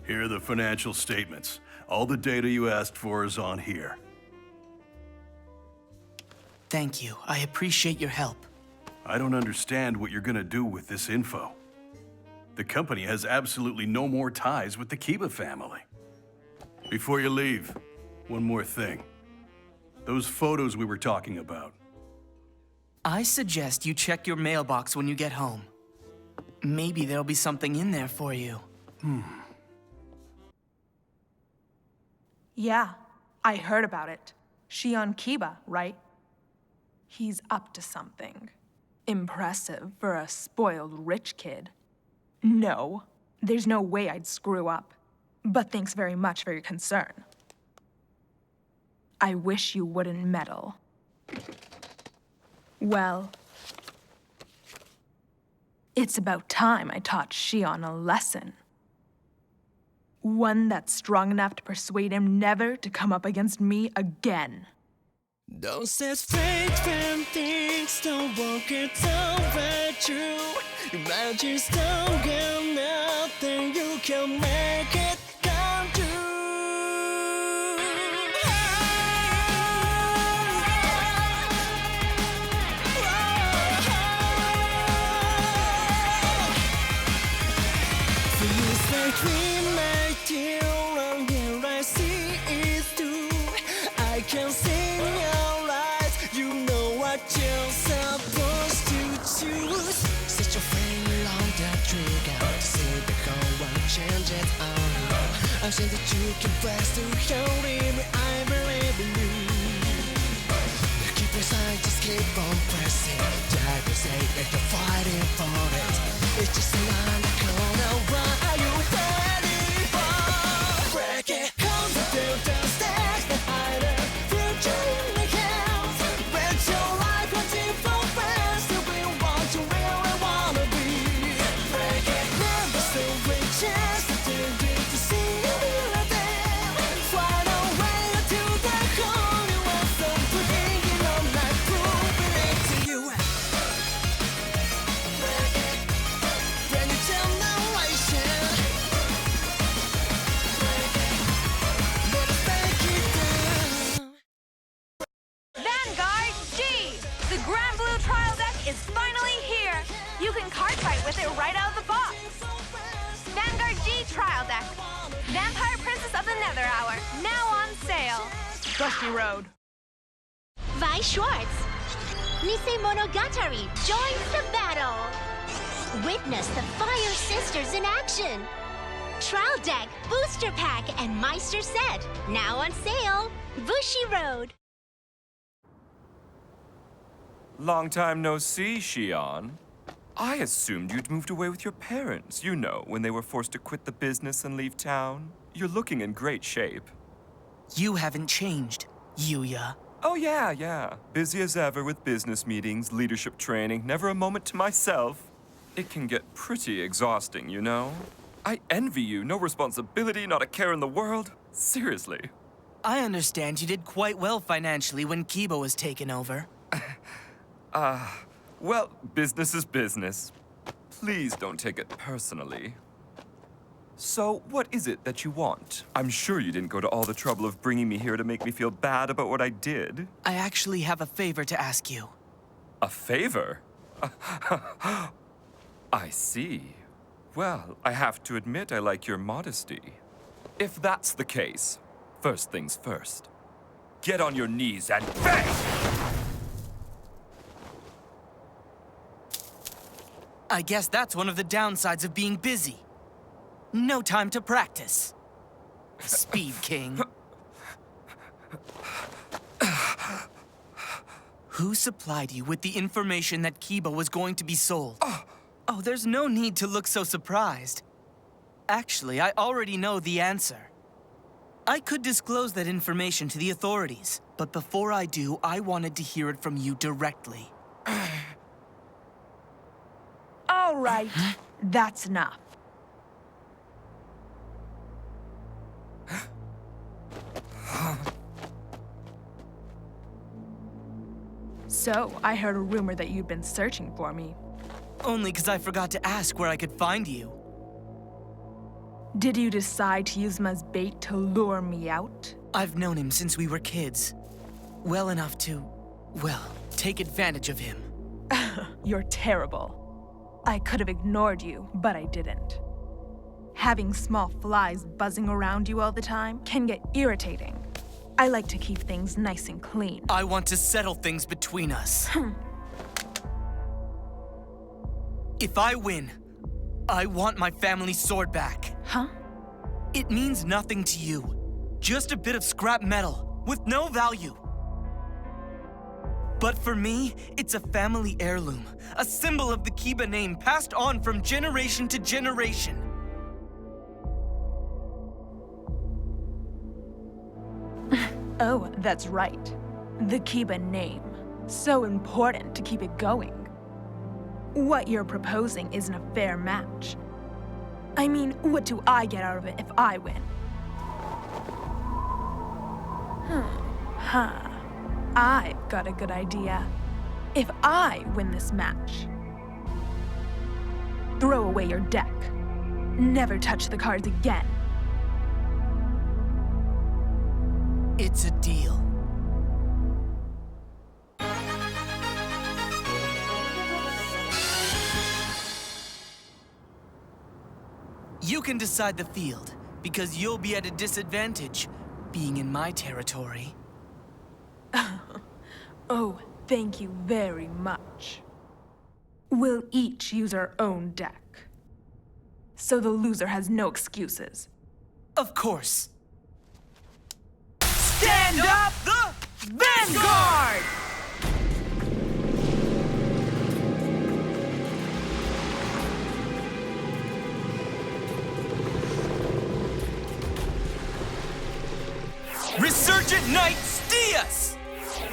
Here are the financial statements. All the data you asked for is on here. Thank you. I appreciate your help. I don't understand what you're gonna do with this info. The company has absolutely no more ties with the Kiba family. Before you leave, one more thing. Those photos we were talking about. I suggest you check your mailbox when you get home. Maybe there'll be something in there for you. Yeah, I heard about it. Shion Kiba, right? He's up to something. Impressive for a spoiled rich kid. No, there's no way I'd screw up. But thanks very much for your concern. I wish you wouldn't meddle. Well, it's about time I taught Shion a lesson. One that's strong enough to persuade him never to come up against me again. Don't say straight when things don't work, it's over true. Imagine strong enough, then you can make it come true. So you say dream my deal, and here I see it's true. I can sing your lies, you know what you're supposed to choose. Set your flame along the trigger to see the whole change it on. I'm saying that you can press to hold me, I believe in you. Keep your side, just keep on pressing. Try to say that you're fighting for it. It's just around the corner, what are you ready for? Break it, come to the stairs behind it. Future in the hands. Bet your life hunting for friends to be what you really wanna be. Break it, never say riches. To see you feel them. Find a way to the corner. You want something you know, like proving it to you. Break it, brand new generation. Break it, let's break it down. Vanguard G! The Grand Blue trial deck is finally here! You can cardfight with it right out of the box! Vanguard G trial deck. Vampire Princess of the Nether Hour, now on sale. Bushiroad. Vi Schwartz, Nisei Monogatari joins the battle. Witness the Fire Sisters in action. Trial deck, booster pack, and Meister set, now on sale. Bushiroad. Long time no see, Shion. I assumed you'd moved away with your parents, you know, when they were forced to quit the business and leave town. You're looking in great shape. You haven't changed, Yuya. Oh, yeah. Busy as ever with business meetings, leadership training, never a moment to myself. It can get pretty exhausting, you know? I envy you. No responsibility, not a care in the world. Seriously. I understand you did quite well financially when Kiba was taken over. Well, business is business. Please don't take it personally. So, what is it that you want? I'm sure you didn't go to all the trouble of bringing me here to make me feel bad about what I did. I actually have a favor to ask you. A favor? I see. Well, I have to admit I like your modesty. If that's the case, first things first. Get on your knees and beg! I guess that's one of the downsides of being busy. No time to practice. Speed King. Who supplied you with the information that Kiba was going to be sold? Oh, there's no need to look so surprised. Actually, I already know the answer. I could disclose that information to the authorities, but before I do, I wanted to hear it from you directly. All right, that's enough. So, I heard a rumor that you'd been searching for me. Only because I forgot to ask where I could find you. Did you decide to use him as bait to lure me out? I've known him since we were kids. Well enough to, well, take advantage of him. You're terrible. I could have ignored you, but I didn't. Having small flies buzzing around you all the time can get irritating. I like to keep things nice and clean. I want to settle things between us. If I win, I want my family's sword back. Huh? It means nothing to you. Just a bit of scrap metal with no value. But for me, it's a family heirloom, a symbol of the Kiba name passed on from generation to generation. Oh, that's right. The Kiba name. So important to keep it going. What you're proposing isn't a fair match. I mean, what do I get out of it if I win? I've got a good idea. If I win this match, throw away your deck. Never touch the cards again. It's a deal. You can decide the field, because you'll be at a disadvantage, being in my territory. Oh, thank you very much. We'll each use our own deck. So the loser has no excuses. Of course. Stand up the Vanguard! Resurgent Knight Stias!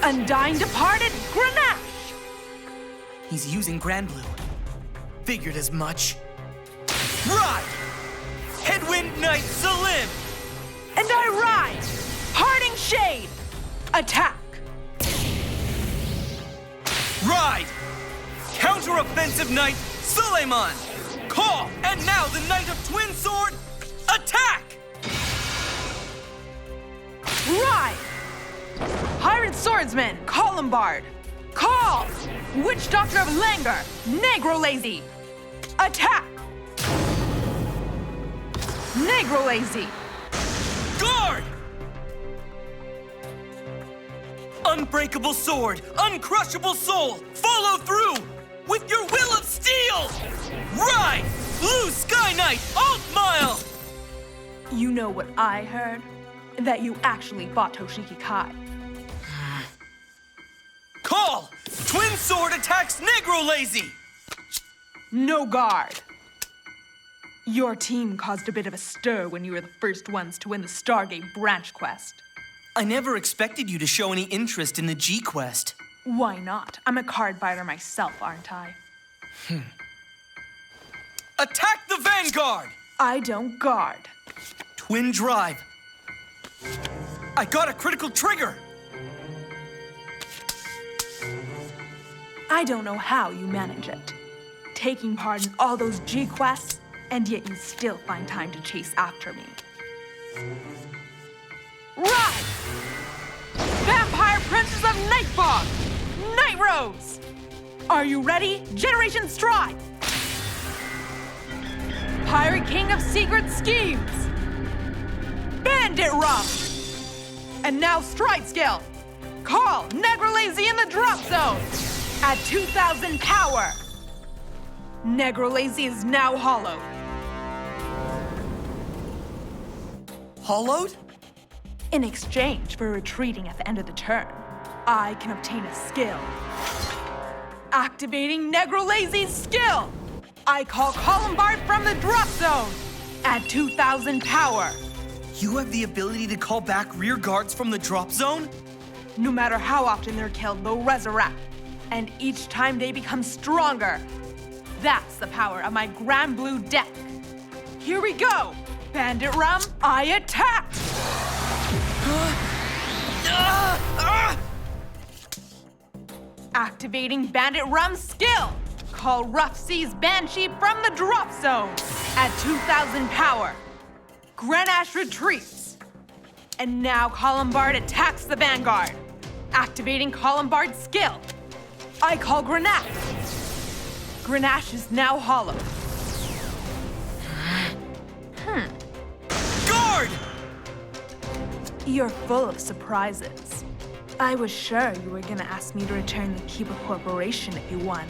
Undying Departed Grenache! He's using Grand Blue. Figured as much. Ride! Headwind Knight Salim! And I ride! Parting Shade! Attack! Ride! Counter-offensive Knight Suleiman! Call! And now the Knight of Twin Sword! Attack! Ride! Pirate Swordsman, Columbard! Call! Witch Doctor of Langar, Negro Lazy! Attack! Negro Lazy! Guard! Unbreakable Sword, Uncrushable Soul, follow through with your will of steel! Ride! Blue Sky Knight, Alt Mile! You know what I heard? That you actually fought Toshiki Kai. Call! Twin Sword attacks Negro Lazy! No guard! Your team caused a bit of a stir when you were the first ones to win the Stargate branch quest. I never expected you to show any interest in the G quest. Why not? I'm a card fighter myself, aren't I? Attack the Vanguard! I don't guard. Twin Drive. I got a critical trigger! I don't know how you manage it. Taking part in all those G quests, and yet you still find time to chase after me. Ride! Vampire Princess of Nightfog! Night Rose! Are you ready? Generation Stride! Pirate King of Secret Schemes! Bandit Rum! And now Stride Skill! Call Negro Lazy in the drop zone! At 2,000 power! Negro Lazy is now hollowed. Hollowed? In exchange for retreating at the end of the turn, I can obtain a skill. Activating Negro Lazy's skill! I call Columbard from the drop zone! At 2,000 power! You have the ability to call back rear guards from the drop zone? No matter how often they're killed, they'll resurrect. And each time they become stronger. That's the power of my Grand Blue deck. Here we go! Bandit Rum, I attack! Activating Bandit Rum's skill. Call Rough Seas Banshee from the drop zone. At 2,000 power. Grenache retreats. And now Colombard attacks the Vanguard, activating Colombard's skill. I call Grenache. Grenache is now hollow. Guard! You're full of surprises. I was sure you were gonna ask me to return the Kiba Corporation if you won.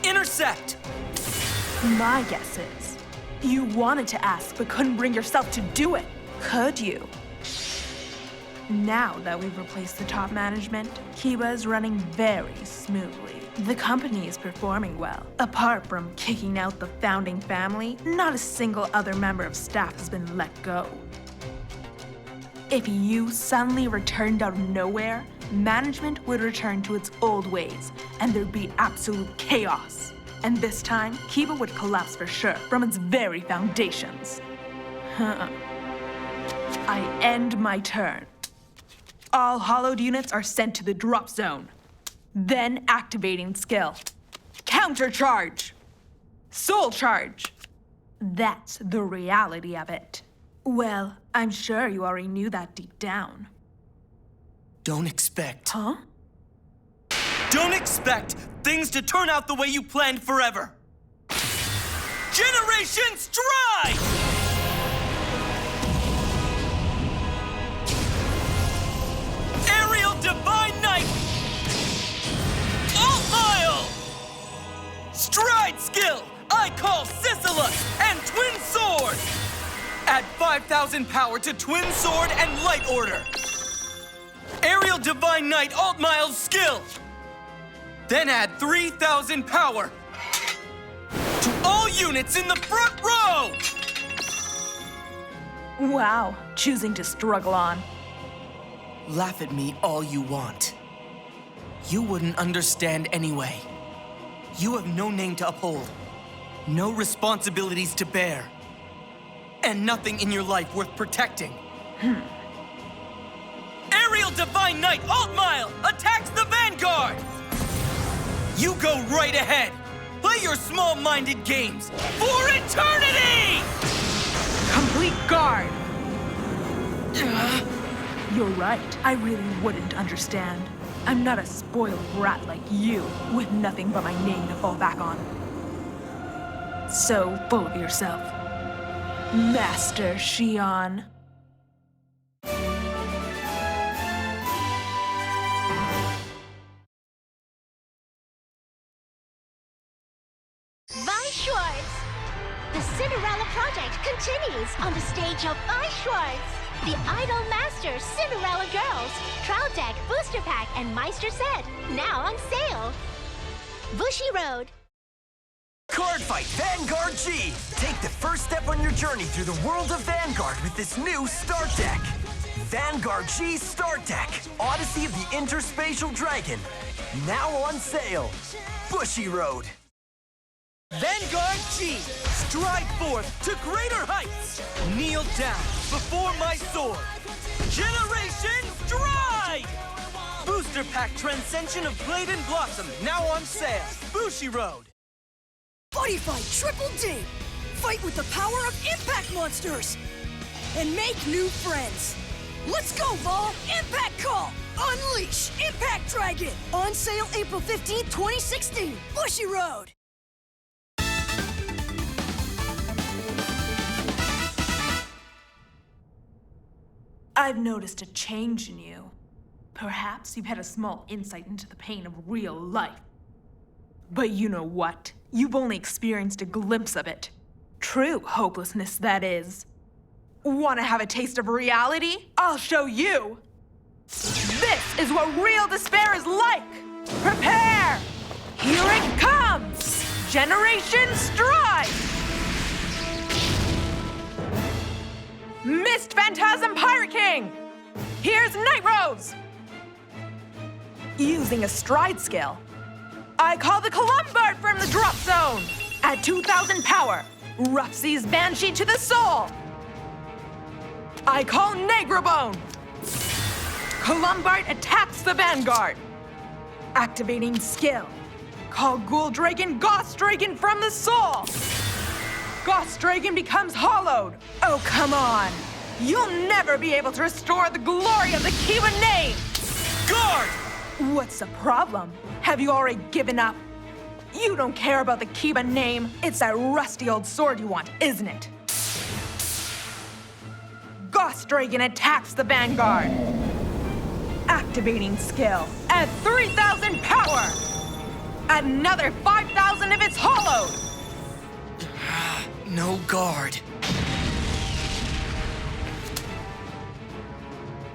Intercept! My guess is, you wanted to ask but couldn't bring yourself to do it, could you? Now that we've replaced the top management, Kiba is running very smoothly. The company is performing well. Apart from kicking out the founding family, not a single other member of staff has been let go. If you suddenly returned out of nowhere, management would return to its old ways, and there'd be absolute chaos. And this time, Kiba would collapse for sure, from its very foundations. I end my turn. All hollowed units are sent to the drop zone. Then activating skill. Countercharge. Soul charge. That's the reality of it. Well, I'm sure you already knew that deep down. Don't expect. Huh? Don't expect things to turn out the way you planned forever. Generation Strike! Aerial Divine Knight! Alt-Mile! Stride Skill! I call Sisyphus and Twin Sword! Add 5,000 power to Twin Sword and Light Order. Aerial Divine Knight Alt-Mile's skill! Then add 3,000 power to all units in the front row! Wow, choosing to struggle on. Laugh at me all you want. You wouldn't understand anyway. You have no name to uphold, no responsibilities to bear, and nothing in your life worth protecting. Aerial Divine Knight Alt-Mile attacks the Vanguard! You go right ahead. Play your small-minded games for eternity! Complete guard! You're right, I really wouldn't understand. I'm not a spoiled brat like you, with nothing but my name to fall back on. So full of yourself. Master Shion. Vi Schwartz! The Cinderella project continues on the stage of Vi Schwartz. The Idol Masters Cinderella Girls, Trial Deck, Booster Pack, and Meister Set, now on sale. Bushiroad. Cardfight Vanguard G! Take the first step on your journey through the world of Vanguard with this new Start Deck. Vanguard G Start Deck, Odyssey of the Interspatial Dragon. Now on sale. Bushiroad. Vanguard G, stride forth to greater heights. Kneel down before my sword. Generation Stride! Booster Pack Transcension of Blade and Blossom, now on sale. Bushiroad. Buddy Fight Triple D! Fight with the power of Impact Monsters! And make new friends! Let's go, Vol! Impact Call! Unleash Impact Dragon! On sale April 15, 2016! Bushiroad! I've noticed a change in you. Perhaps you've had a small insight into the pain of real life. But you know what? You've only experienced a glimpse of it. True hopelessness, that is. Want to have a taste of reality? I'll show you! This is what real despair is like! Prepare! Here it comes! Generation Stride! Mist Phantasm Pirate King! Here's Night Rose! Using a stride skill, I call the Colombard from the drop zone! At 2,000 power, Rough Seas Banshee to the soul! I call Negrobone! Colombard attacks the Vanguard! Activating skill, call Ghoul Dragon Goth Dragon from the soul! Ghost Dragon becomes hollowed! Oh, come on! You'll never be able to restore the glory of the Kiba name! Guard! What's the problem? Have you already given up? You don't care about the Kiba name. It's that rusty old sword you want, isn't it? Ghost Dragon attacks the Vanguard. Activating skill. Add 3,000 power! Add another 5,000 if it's hollowed! No guard.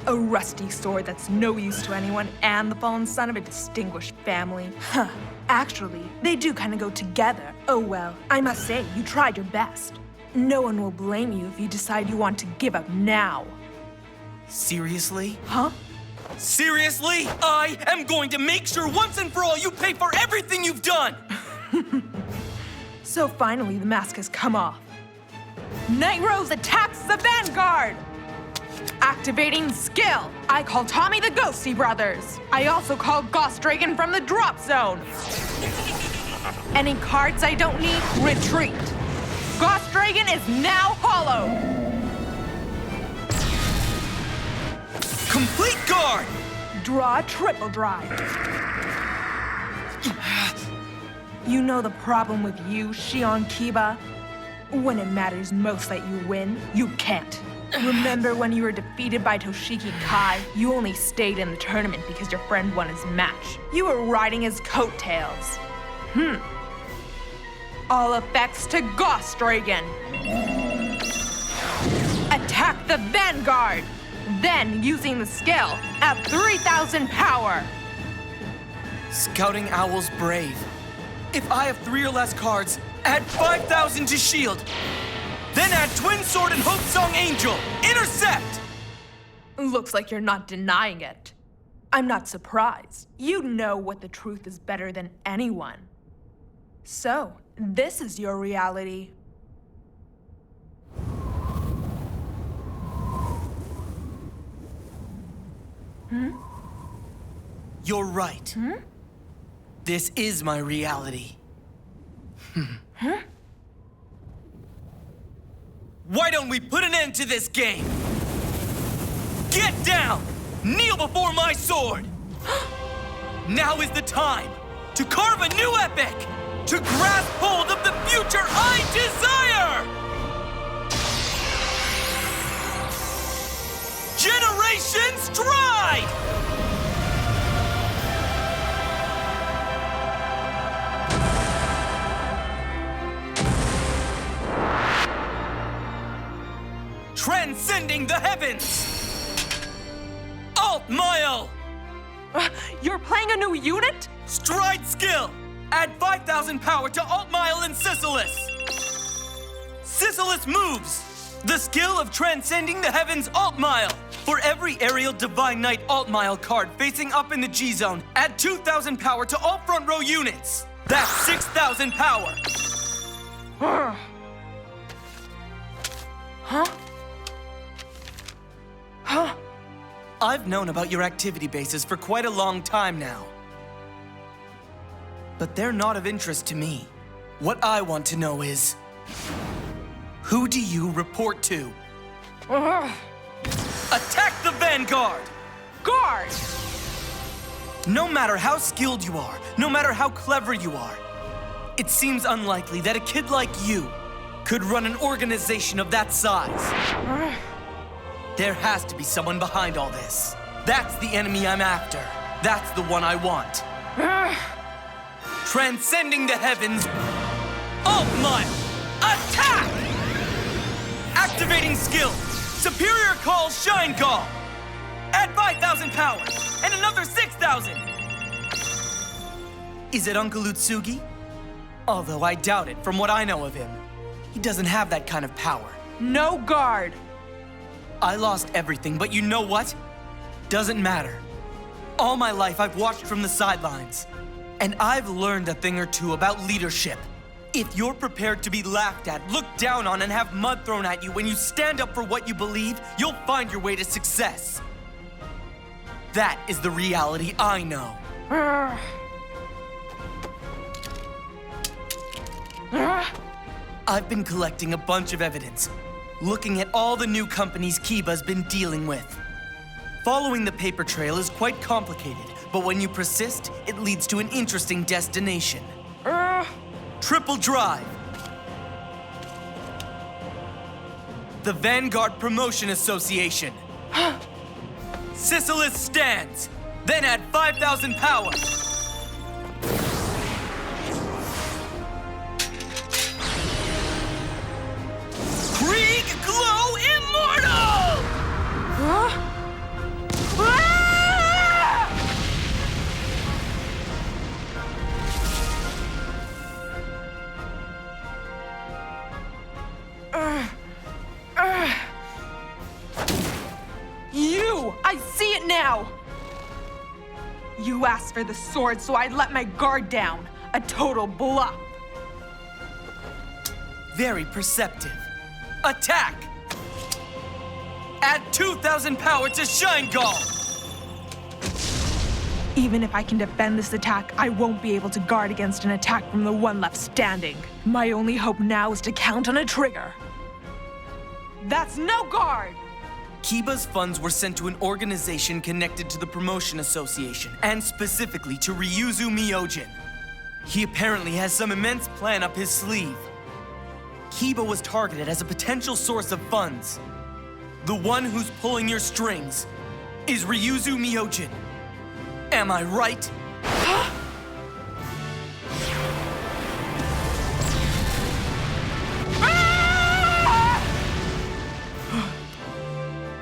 A rusty sword that's no use to anyone and the fallen son of a distinguished family. Huh. Actually, they do kind of go together. Oh well, I must say, you tried your best. No one will blame you if you decide you want to give up now. Seriously? Huh? Seriously? I am going to make sure once and for all you pay for everything you've done! So finally, the mask has come off. Night Rose attacks the Vanguard! Activating skill. I call Tommy the Ghosty Brothers. I also call Ghost Dragon from the drop zone. Any cards I don't need, retreat. Ghost Dragon is now hollow. Complete guard! Draw a triple drive. You know the problem with you, Shion Kiba? When it matters most that you win, you can't. Remember when you were defeated by Toshiki Kai? You only stayed in the tournament because your friend won his match. You were riding his coattails. All effects to Ghost Dragon. Attack the Vanguard. Then, using the skill, add 3,000 power. Scouting Owl's brave. If I have 3 or less cards, add 5,000 to shield. Then add Twin Sword and Hope Song Angel. Intercept! Looks like you're not denying it. I'm not surprised. You know what the truth is better than anyone. So, this is your reality. You're right. This is my reality. Why don't we put an end to this game? Get down! Kneel before my sword! Now is the time to carve a new epic! To grasp hold of the future I desire! Generation Stride! Transcending the heavens! Alt Mile! You're playing a new unit? Stride skill! Add 5,000 power to Alt Mile and Sisylis! Sisylis moves! The skill of transcending the heavens Alt Mile! For every aerial Divine Knight Alt Mile card facing up in the G zone, add 2,000 power to all front row units! That's 6,000 power! I've known about your activity bases for quite a long time now. But they're not of interest to me. What I want to know is, who do you report to? Attack the Vanguard! Guard! No matter how skilled you are, no matter how clever you are, it seems unlikely that a kid like you could run an organization of that size. There has to be someone behind all this. That's the enemy I'm after. That's the one I want. Transcending the heavens, Alt Mile, attack! Activating skill, Superior Call Shine Gall. Add 5,000 power, and another 6,000. Is it Uncle Utsugi? Although I doubt it from what I know of him. He doesn't have that kind of power. No guard! I lost everything, but you know what? Doesn't matter. All my life, I've watched from the sidelines. And I've learned a thing or two about leadership. If you're prepared to be laughed at, looked down on, and have mud thrown at you when you stand up for what you believe, you'll find your way to success. That is the reality I know. I've been collecting a bunch of evidence, looking at all the new companies Kiba's been dealing with. Following the paper trail is quite complicated, but when you persist, it leads to an interesting destination. Triple Drive. The Vanguard Promotion Association. Sisyphus stands. Then add 5,000 power. Krieg Glow Immortal! You! I see it now! You asked for the sword, so I let my guard down. A total bluff. Very perceptive. Attack! Add 2,000 power to Shine Gall! Even if I can defend this attack, I won't be able to guard against an attack from the one left standing. My only hope now is to count on a trigger. That's no guard! Kiba's funds were sent to an organization connected to the Promotion Association, and specifically to Ryuzu Myojin. He apparently has some immense plan up his sleeve. Kiba was targeted as a potential source of funds. The one who's pulling your strings is Ryuzu Myojin. Am I right?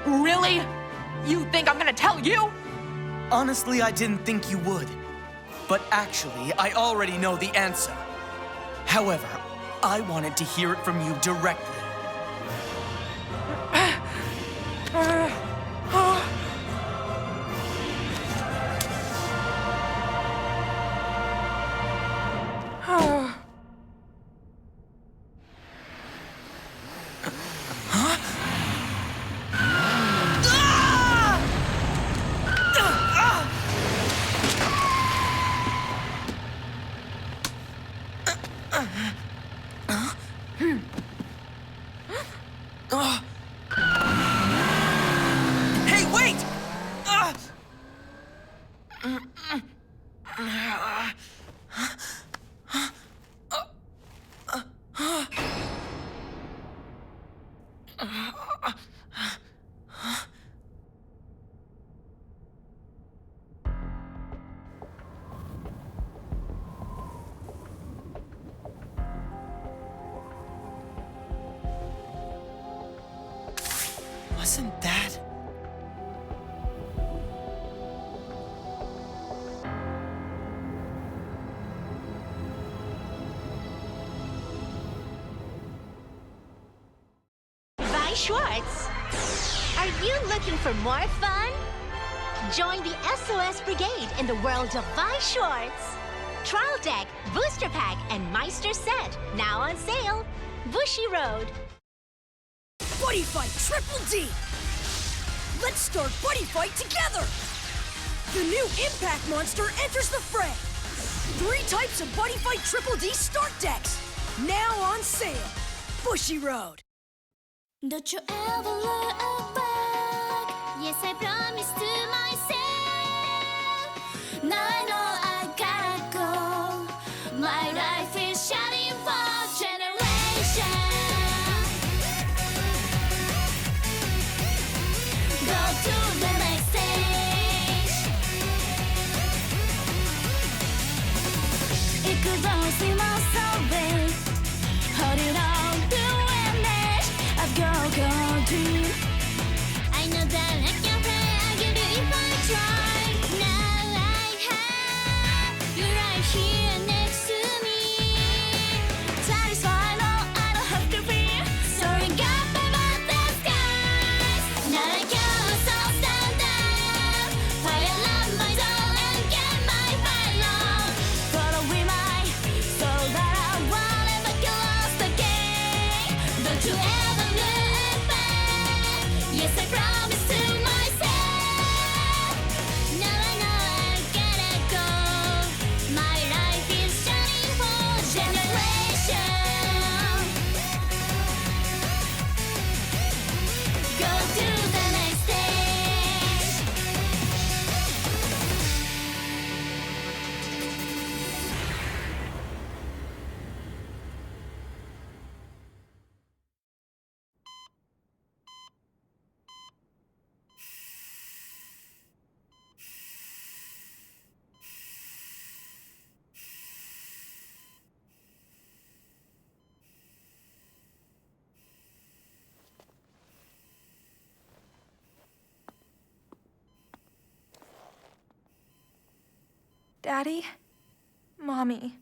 Really? You think I'm gonna tell you? Honestly, I didn't think you would. But actually, I already know the answer. However, I wanted to hear it from you directly. Hey, wait! Wasn't that? Vi Schwartz, are you looking for more fun? Join the SOS Brigade in the world of Vi Schwartz. Trial Deck, Booster Pack, and Meister Set, now on sale. Bushiroad. Buddy Fight Triple D! Let's start Buddy Fight together! The new Impact Monster enters the fray! 3 types of Buddy Fight Triple D start decks, now on sale. Bushiroad. Don't you ever look back? Yes, I promise to myself. Now I know I gotta go. My life is shining for generations. Go to the next stage. It could all seem all so big. Hold it on to witness. I've got a dream. I know that I can play. I'll give you if I try. Now I have you right here next to me. Satisfied, no, I don't have to fear. Soaring up above the skies. Now I can so stand up. Fire love my soul and get my fire. Follow with my soul that I want never get lost again. Don't you ever look back. Daddy? Mommy?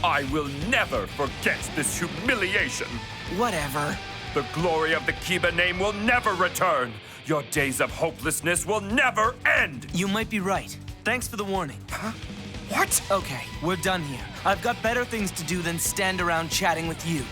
I will never forget this humiliation. Whatever. The glory of the Kiba name will never return. Your days of hopelessness will never end. You might be right. Thanks for the warning. Huh? What? Okay, we're done here. I've got better things to do than stand around chatting with you.